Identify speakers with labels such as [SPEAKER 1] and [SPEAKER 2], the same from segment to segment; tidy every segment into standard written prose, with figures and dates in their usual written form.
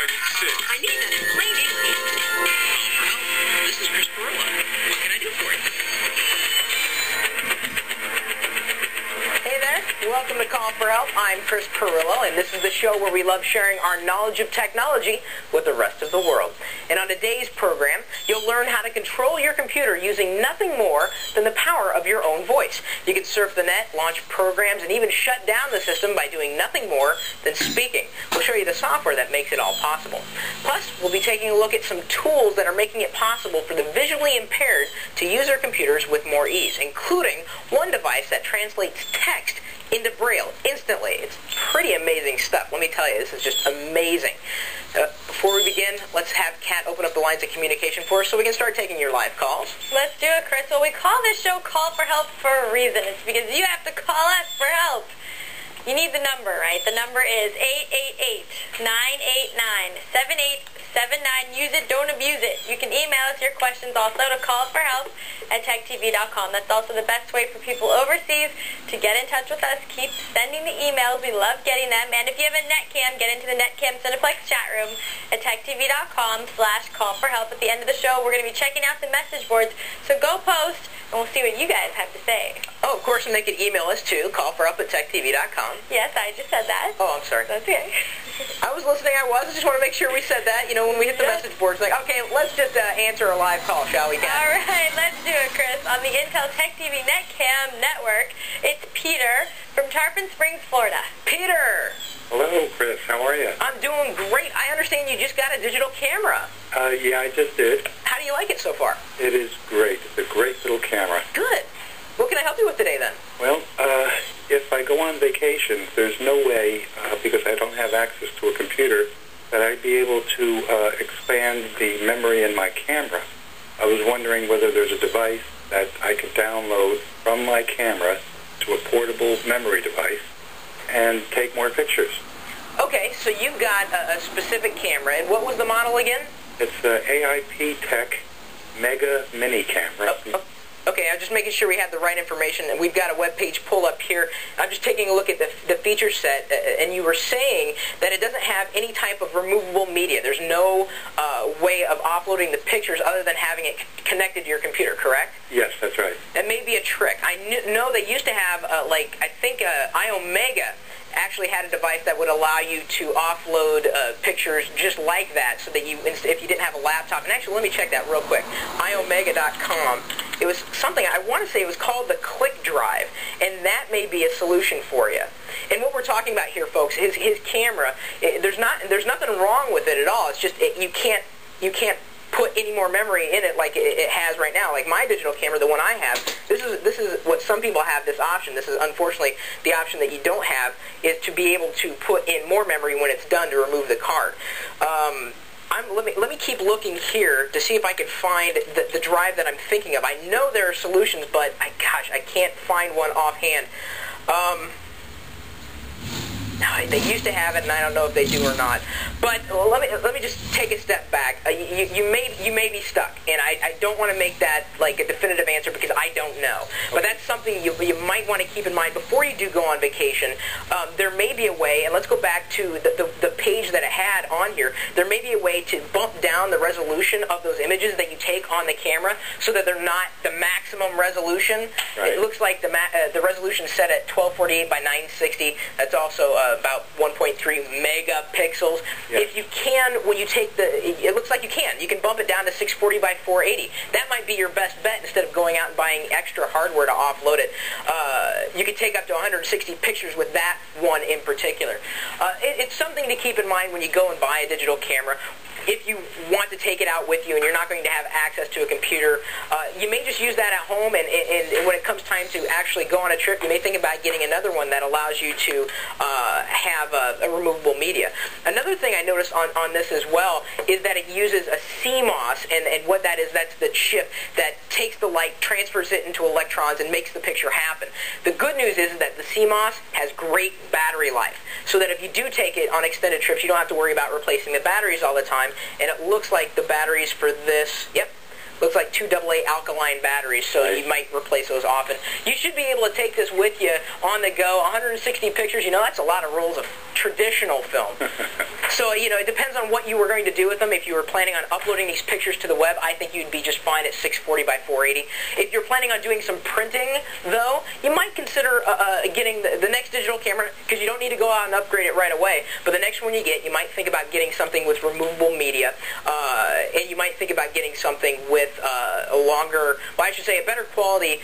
[SPEAKER 1] 586.
[SPEAKER 2] I need that in plain English. Well, this is Chris Perillo. What can I do for you? Hey there. Welcome to Call for Help. I'm Chris Perillo, and this is the show where we love sharing our knowledge of technology with the rest of the world. And on today's program, you'll learn how to control your computer using nothing more than the power of your own voice. You can surf the net, launch programs, and even shut down the system by doing nothing more than speaking. We'll show you the software that makes it all possible. Plus, we'll be taking a look at some tools that are making it possible for the visually impaired to use their computers with more ease, including one device that translates text into Braille instantly. It's pretty amazing stuff. Let me tell you, this is just amazing. Before we begin, let's have Kat open up the lines of communication for us so we can start taking your live calls.
[SPEAKER 3] Let's do it, Chris. Well, we call this show Call for Help for a reason. It's because you have to call us for help. You need the number, right? The number is 888-989-7879. Use it, don't abuse it. You can email us your questions also to callforhelp@techtv.com. That's also the best way for people overseas to get in touch with us. Keep sending the emails. We love getting them. And if you have a netcam, get into the netcam Cineplex chat room at techtv.com/callforhelp. At the end of the show, we're going to be checking out the message boards. So go post, and we'll see what you guys have to say.
[SPEAKER 2] Oh, of course, and they can email us too, callforhelp@techtv.com.
[SPEAKER 3] Yes, I just said that.
[SPEAKER 2] Oh, I'm sorry.
[SPEAKER 3] That's okay.
[SPEAKER 2] I was listening, I just want to make sure we said that. You know, when we hit the message boards, like, okay, let's just answer a live call, shall we, Kat?
[SPEAKER 3] All right, let's do it, Chris. On the Intel Tech TV Netcam network, it's Peter from Tarpon Springs, Florida.
[SPEAKER 2] Peter!
[SPEAKER 4] Hello, Chris. How are you?
[SPEAKER 2] I'm doing great. I understand you just got a digital camera.
[SPEAKER 4] Yeah, I just did.
[SPEAKER 2] How do you like it so far?
[SPEAKER 4] It is great. It's a great little camera.
[SPEAKER 2] Good. What can I help you with today, then?
[SPEAKER 4] Well, if I go on vacation, there's no way, because I don't have access to a computer, that I'd be able to expand the memory in my camera. I was wondering whether there's a device that I could download from my camera to a portable memory device and take more pictures.
[SPEAKER 2] Okay, so you've got a specific camera, and what was the model again?
[SPEAKER 4] It's the AIP Tech Mega Mini Camera.
[SPEAKER 2] Okay, I'm just making sure we have the right information, and we've got a web page pull up here. I'm just taking a look at the feature set, and you were saying that it doesn't have any type of removable media. There's no way of offloading the pictures other than having it connected to your computer, correct?
[SPEAKER 4] Yes, that's right.
[SPEAKER 2] That may be a trick. I know they used to have, I think iOmega actually had a device that would allow you to offload pictures just like that, so that if you didn't have a laptop, and actually let me check that real quick, iomega.com, it was something, I want to say it was called the Click Drive, and that may be a solution for you. And what we're talking about here, folks, his camera, there's nothing wrong with it at all. It's just you can't put any more memory in it like it has right now. Like my digital camera, the one I have, this is what some people have, this option. This is unfortunately the option that you don't have, is to be able to put in more memory when it's done to remove the card. Let me keep looking here to see if I can find the drive that I'm thinking of. I know there are solutions, but I can't find one offhand. No, they used to have it, and I don't know if they do or not. But let me just take a step back. You may be stuck, and I don't want to make that like a definitive answer because I don't know. But that's something you might want to keep in mind before you do go on vacation. There may be a way, and let's go back to the page that it had on here. There may be a way to bump down the resolution of those images that you take on the camera so that they're not the maximum resolution.
[SPEAKER 4] Right.
[SPEAKER 2] It looks like the resolution is set at 1248 by 960. That's also about 1.3 megapixels.
[SPEAKER 4] Yes.
[SPEAKER 2] If you can, when you take it looks like you can bump it down to 640 by 480. That might be your best bet instead of going out and buying extra hardware to offload it. You can take up to 160 pictures with that one in particular. It's something to keep in mind when you go and buy a digital camera. If you want to take it out with you and you're not going to have access to a computer, you may just use that at home, and when it comes time to actually go on a trip, you may think about getting another one that allows you to have a removable media. Another thing I noticed on this as well is that it uses a CMOS, and what that is, that's the chip that takes the light, transfers it into electrons, and makes the picture happen. The good news is that the CMOS has great battery life, so that if you do take it on extended trips, you don't have to worry about replacing the batteries all the time. And it looks like the batteries for this, looks like 2 AA alkaline batteries, so you might replace those often. You should be able to take this with you on the go. 160 pictures, that's a lot of rolls of traditional film. So, it depends on what you were going to do with them. If you were planning on uploading these pictures to the web, I think you'd be just fine at 640 by 480. If you're planning on doing some printing, though, you might consider getting the next digital camera, because you don't need to go out and upgrade it right away. But the next one you get, you might think about getting something with removable media, and you might think about getting something with a longer, well, I should say a better quality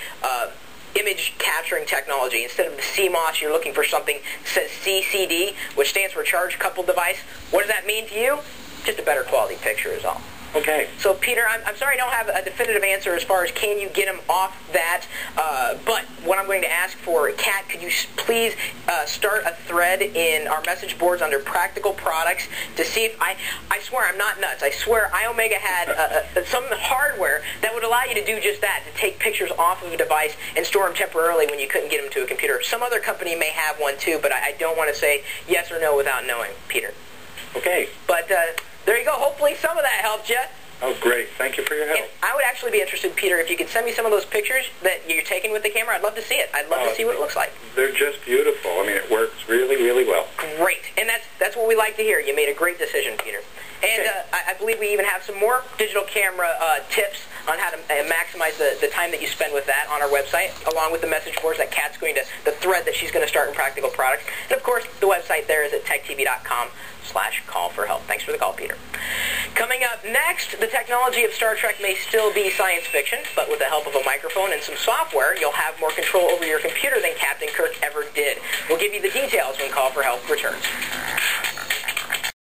[SPEAKER 2] image capturing technology. Instead of the CMOS, you're looking for something that says CCD, which stands for Charge Coupled Device. What does that mean to you? Just a better quality picture is all.
[SPEAKER 4] Okay.
[SPEAKER 2] So, Peter, I'm sorry I don't have a definitive answer as far as can you get them off that, but what I'm going to ask for, Kat, could you please start a thread in our message boards under practical products to see if, I swear I'm not nuts, I swear iOmega had some hardware that would allow you to do just that, to take pictures off of a device and store them temporarily when you couldn't get them to a computer. Some other company may have one too, but I don't want to say yes or no without knowing, Peter.
[SPEAKER 4] Okay.
[SPEAKER 2] But there you go. Hopefully some of that helped you.
[SPEAKER 4] Oh, great. Thank you for your help.
[SPEAKER 2] And I would actually be interested, Peter, if you could send me some of those pictures that you're taking with the camera. I'd love to see it. I'd love to see what it looks like.
[SPEAKER 4] They're just beautiful. I mean, it works really, really well.
[SPEAKER 2] Great. And that's what we like to hear. You made a great decision, Peter. And I believe we even have some more digital camera tips on how to maximize the time that you spend with that on our website, along with the message boards that Kat's going to, the thread that she's going to start in Practical Products. And, of course, the website there is at techtv.com/call-for-help. Thanks for the call, Peter. Coming up next, the technology of Star Trek may still be science fiction, but with the help of a microphone and some software, you'll have more control over your computer than Captain Kirk ever did. We'll give you the details when Call for Help returns.